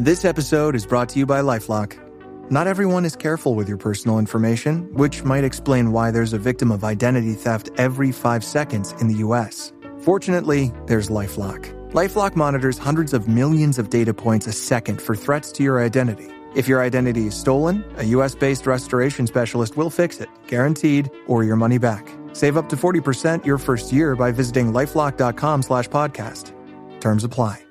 This episode is brought to you by LifeLock. Not everyone is careful with your personal information, which might explain why there's a victim of identity theft every 5 seconds in the U.S. Fortunately, there's LifeLock. LifeLock monitors hundreds of millions of data points a second for threats to your identity. If your identity is stolen, a U.S.-based restoration specialist will fix it, guaranteed, or your money back. Save up to 40% your first year by visiting LifeLock.com/podcast. Terms apply.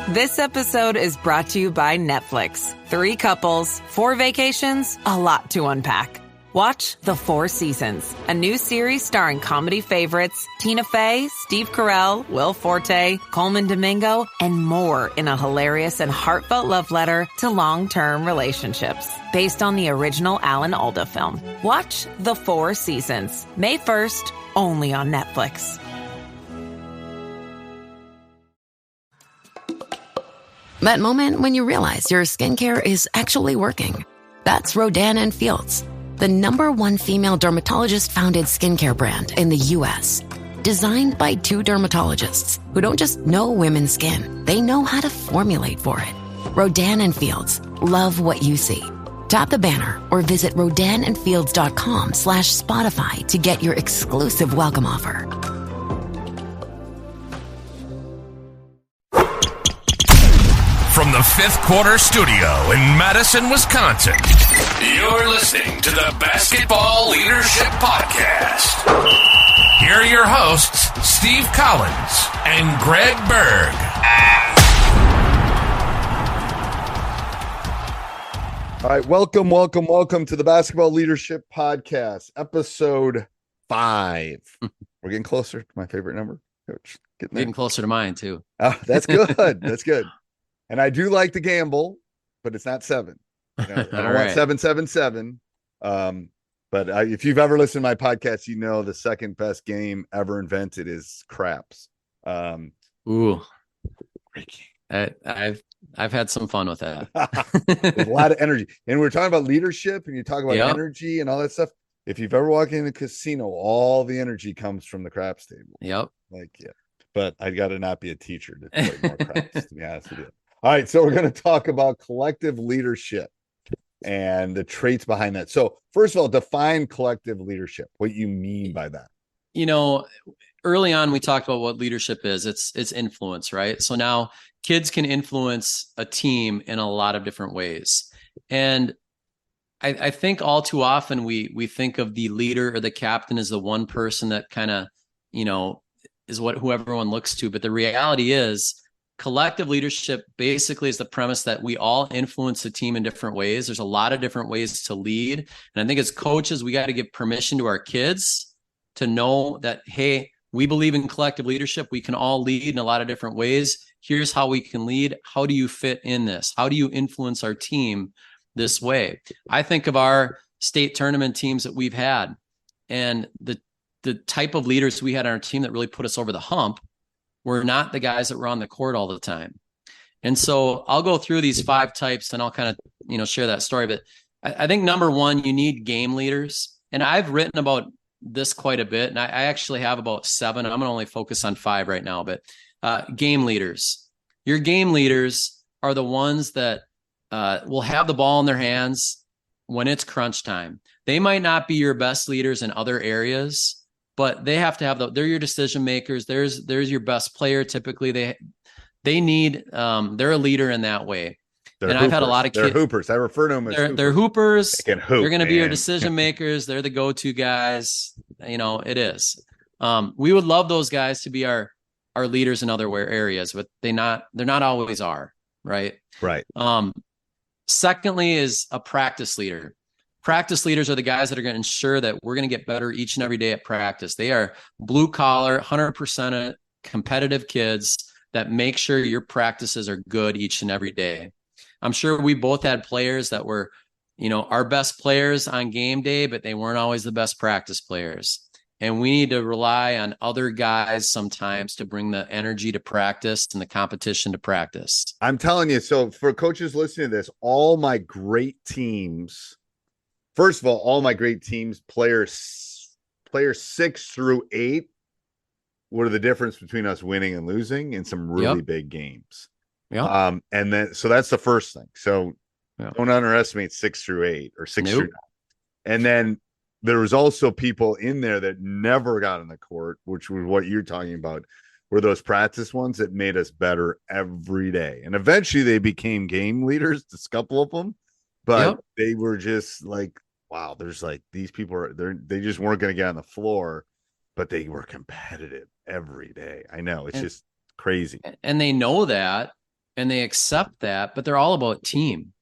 This episode is brought to you by Netflix. 3 couples, 4 vacations, a lot to unpack. Watch The 4 Seasons, a new series starring comedy favorites Tina Fey, Steve Carell, Will Forte, Coleman Domingo, and more in a hilarious and heartfelt love letter to long-term relationships. Based on the original Alan Alda film. Watch The 4 Seasons, May 1st, only on Netflix. That moment when you realize your skincare is actually working. That's Rodan & Fields, the #1 female dermatologist-founded skincare brand in the U.S. Designed by 2 dermatologists who don't just know women's skin, they know how to formulate for it. Rodan & Fields, love what you see. Tap the banner or visit rodanandfields.com/Spotify to get your exclusive welcome offer. From the Fifth Quarter Studio in Madison, Wisconsin, you're listening to the Basketball Leadership Podcast. Here are your hosts, Steve Collins and Greg Berg. All right, welcome to the Basketball Leadership Podcast, episode 5. We're getting closer to my favorite number, Coach. Getting closer to mine, too. Oh, that's good. That's good. And I do like to gamble, but it's not 7. I don't want 777. But if you've ever listened to my podcast, you know the second best game ever invented is craps. Ooh, I've had some fun with that. There's a lot of energy, and we're talking about leadership, and you talk about energy and all that stuff. If you've ever walked in a casino, all the energy comes from the craps table. Yep. But I got to not be a teacher to play more craps, to be honest with you. All right, so we're going to talk about collective leadership and the traits behind that. So first of all, define collective leadership, what you mean by that. You know, early on, we talked about what leadership is. It's influence, right? So now kids can influence a team in a lot of different ways. And I think all too often we think of the leader or the captain as the one person that kind of, is who everyone looks to. But the reality is, collective leadership basically is the premise that we all influence the team in different ways. There's a lot of different ways to lead. And I think as coaches, we got to give permission to our kids to know that, hey, we believe in collective leadership. We can all lead in a lot of different ways. Here's how we can lead. How do you fit in this? How do you influence our team this way? I think of our state tournament teams that we've had, and the type of leaders we had on our team that really put us over the hump were not the guys that were on the court all the time. And so I'll go through these 5 types and I'll kind of, share that story. But I think #1, you need game leaders. And I've written about this quite a bit. And I actually have about 7. I'm going to only focus on 5 right now. But game leaders. Your game leaders are the ones that will have the ball in their hands when it's crunch time. They might not be your best leaders in other areas, but they have to have they're your decision makers. There's your best player. Typically they're a leader in that way. I've had a lot of kids. They're hoopers. I refer to them as hoopers. They're hoopers. They can hoop, they're going to be your decision makers. They're the go-to guys. It is. We would love those guys to be our leaders in other areas, but they're not always are. Right. Right. Secondly is a practice leader. Practice leaders are the guys that are going to ensure that we're going to get better each and every day at practice. They are blue collar, 100% competitive kids that make sure your practices are good each and every day. I'm sure we both had players that were, our best players on game day, but they weren't always the best practice players. And we need to rely on other guys sometimes to bring the energy to practice and the competition to practice. I'm telling you, so for coaches listening to this, all my great teams, first of all my great teams, players 6 through 8, what are the difference between us winning and losing in some really big games? Yeah. And then, so that's the first thing. So don't underestimate 6 through 8 or 6 through 9. And then there was also people in there that never got on the court, which was what you're talking about, were those practice ones that made us better every day. And eventually they became game leaders, just a couple of them, but they were just like, wow, there's like, these people they just weren't going to get on the floor, but they were competitive every day. I know, it's just crazy. And they know that, and they accept that, but they're all about team.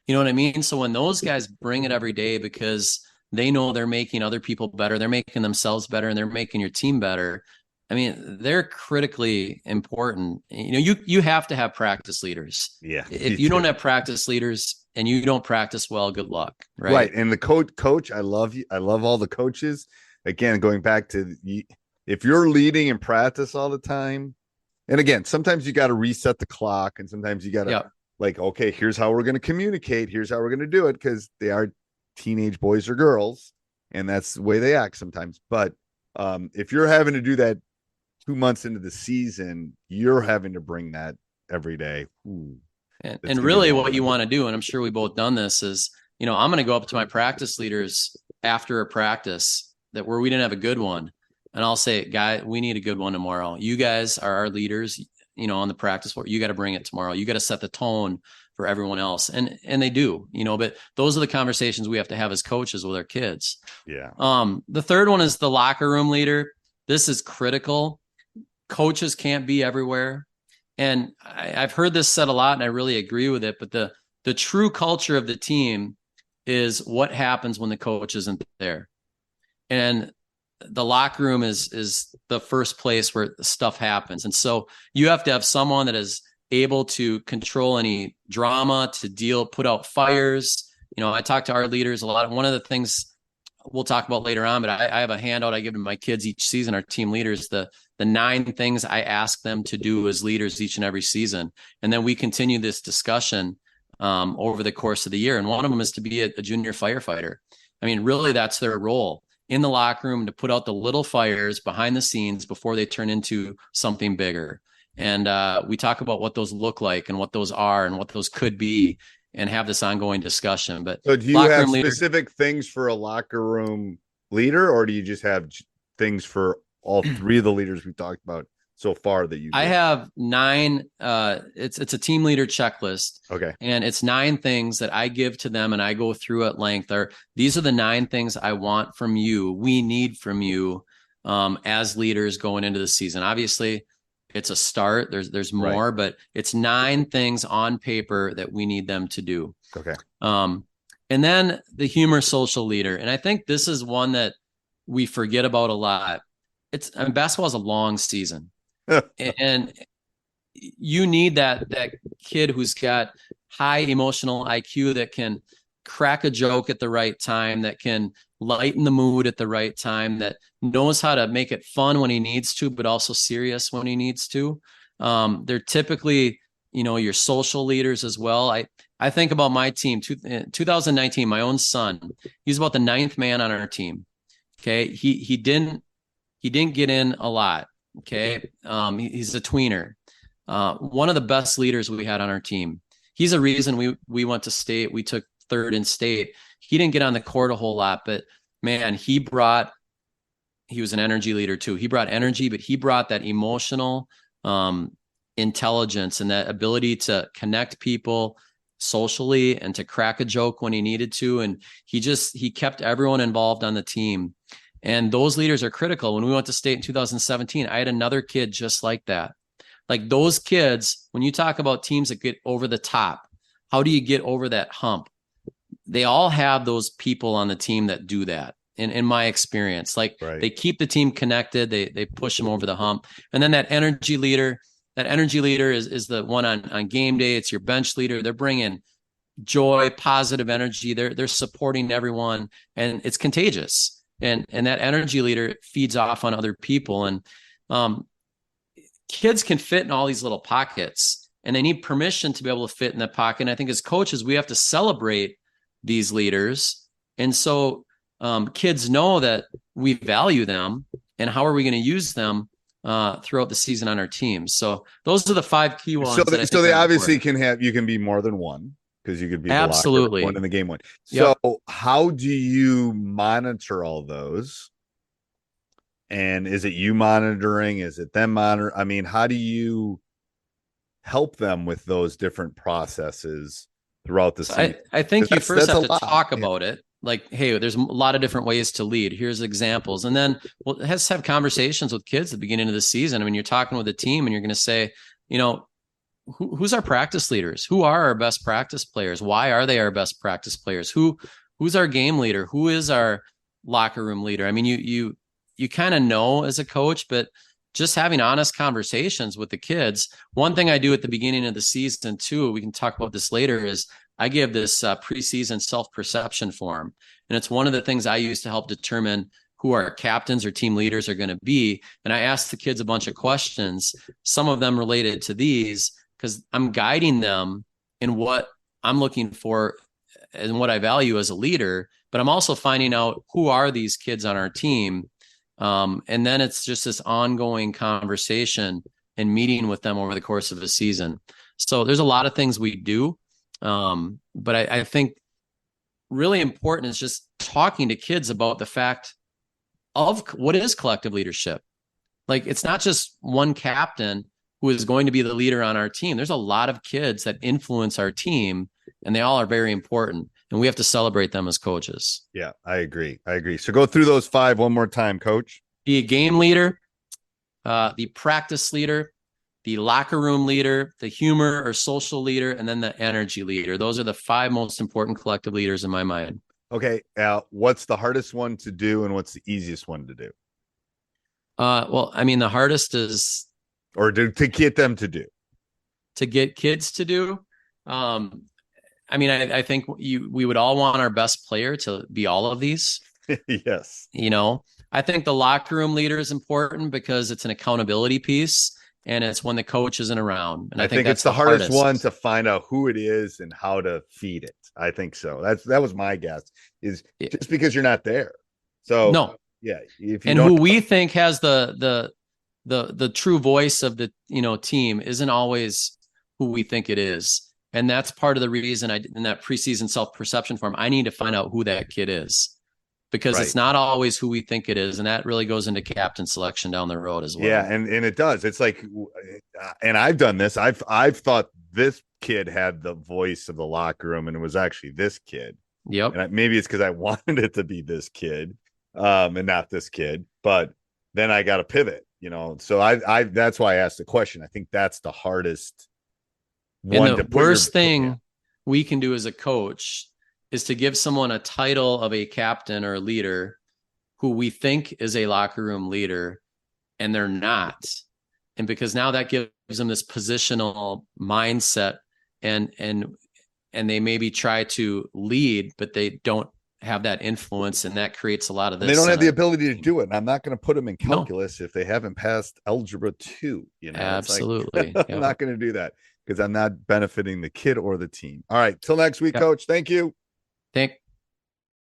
You know what I mean? So when those guys bring it every day because they know they're making other people better, they're making themselves better, and they're making your team better. I mean, they're critically important. You know, you have to have practice leaders. Yeah. If you don't have practice leaders and you don't practice well, good luck. Right. Right. And the coach, I love you. I love all the coaches. Again, going back to if you're leading in practice all the time, and again, sometimes you got to reset the clock, and sometimes you got to like, okay, here's how we're going to communicate. Here's how we're going to do it, because they are teenage boys or girls, and that's the way they act sometimes. But if you're having to do that 2 months into the season, you're having to bring that every day. Ooh, and really what you want to do, and I'm sure we both done this, is, you know, I'm going to go up to my practice leaders after a practice where we didn't have a good one, and I'll say, guys, we need a good one tomorrow. You guys are our leaders, you know, on the practice floor. You got to bring it tomorrow. You got to set the tone for everyone else. And they do, you know, but those are the conversations we have to have as coaches with our kids. Yeah. The third one is the locker room leader. This is critical. Coaches can't be everywhere. And I've heard this said a lot, and I really agree with it, but the true culture of the team is what happens when the coach isn't there. And the locker room is the first place where stuff happens. And so you have to have someone that is able to control any drama, to put out fires. You know, I talk to our leaders a lot. One of the things we'll talk about later on, but I have a handout I give to my kids each season, our team leaders, the 9 things I ask them to do as leaders each and every season. And then we continue this discussion over the course of the year. And one of them is to be a junior firefighter. I mean, really, that's their role in the locker room, to put out the little fires behind the scenes before they turn into something bigger. And we talk about what those look like and what those are and what those could be, and have this ongoing discussion. But so do you have specific things for a locker room leader, or do you just have things for all 3 of the leaders we talked about so far that you I have 9 it's a team leader checklist. Okay. And it's 9 things that I give to them, and I go through at length. These are the 9 things I want from you, we need from you as leaders going into the season. Obviously, it's a start. There's more, right, but it's 9 things on paper that we need them to do. Okay. And then the humor social leader. And I think this is one that we forget about a lot. Basketball is a long season. And you need that kid who's got high emotional IQ, that can crack a joke at the right time, that can lighten the mood at the right time, that knows how to make it fun when he needs to, but also serious when he needs to. They're typically, you know, your social leaders as well. I think about my team, 2019, my own son, he's about the 9th man on our team. Okay. He didn't get in a lot. Okay. He's a tweener. One of the best leaders we had on our team. He's a reason we went to state. We took 3rd in state. He didn't get on the court a whole lot, but man, he was an energy leader too. He brought energy, but he brought that emotional intelligence and that ability to connect people socially and to crack a joke when he needed to. And he kept everyone involved on the team. And those leaders are critical. When we went to state in 2017, I had another kid just like that. Like those kids, when you talk about teams that get over the top, how do you get over that hump? They all have those people on the team that do that. In my experience, like right, they keep the team connected. They push them over the hump. And then that energy leader is the one on game day. It's your bench leader. They're bringing joy, positive energy. They're supporting everyone, and it's contagious. And that energy leader feeds off on other people. And kids can fit in all these little pockets, and they need permission to be able to fit in that pocket. And I think as coaches, we have to celebrate these leaders. And so kids know that we value them, and how are we going to use them? throughout the season on our team. So those are the 5 key ones. So they obviously you can be more than one, because you could be absolutely the locker one and the game one. So how do you monitor all those? And is it you monitoring? Is it them monitor? I mean, how do you help them with those different processes throughout the season? I think you first have to talk about it. Like, hey, there's a lot of different ways to lead. Here's examples. And then let's have conversations with kids at the beginning of the season. I mean, you're talking with a team and you're going to say, who's our practice leaders? Who are our best practice players? Why are they our best practice players? Who's our game leader? Who is our locker room leader? I mean, you kind of know as a coach, but just having honest conversations with the kids. One thing I do at the beginning of the season too, we can talk about this later, is I give this preseason self-perception form. And it's one of the things I use to help determine who our captains or team leaders are going to be. And I ask the kids a bunch of questions, some of them related to these, because I'm guiding them in what I'm looking for and what I value as a leader, but I'm also finding out who are these kids on our team. And then it's just this ongoing conversation and meeting with them over the course of a season. So there's a lot of things we do. But I think really important is just talking to kids about the fact of what is collective leadership. Like, it's not just one captain who is going to be the leader on our team. There's a lot of kids that influence our team, and they all are very important, and we have to celebrate them as coaches. Yeah, I agree. So go through those 5 one more time, Coach. Be a game leader, the practice leader, the locker room leader, the humor or social leader, and then the energy leader. Those are the 5 most important collective leaders in my mind. Okay. What's the hardest one to do and what's the easiest one to do? Well, I mean, the hardest is... Or to get them to do. To get kids to do. I mean, I think we would all want our best player to be all of these. Yes. I think the locker room leader is important because it's an accountability piece. And it's when the coach isn't around. And I think that's it's the hardest one to find out who it is and how to feed it. I think so. That was my guess, is just because you're not there. So no. Yeah. Who we think has the true voice of the team isn't always who we think it is. And that's part of the reason in that preseason self-perception form, I need to find out who that kid is. Because it's not always who we think it is. And that really goes into captain selection down the road as well. Yeah. And it does. It's like, and I've done this. I've thought this kid had the voice of the locker room, and it was actually this kid. Yep. And maybe it's because I wanted it to be this kid and not this kid, but then I got to pivot, so I that's why I asked the question. I think that's the hardest one. And the worst thing we can do as a coach is to give someone a title of a captain or a leader who we think is a locker room leader, and they're not. And because now that gives them this positional mindset, and they maybe try to lead, but they don't have that influence, and that creates a lot of this. They don't have the ability to do it. And I'm not going to put them in calculus if they haven't passed algebra 2. Absolutely. I'm not going to do that because I'm not benefiting the kid or the team. All right. Till next week, Coach. Thank you. Thank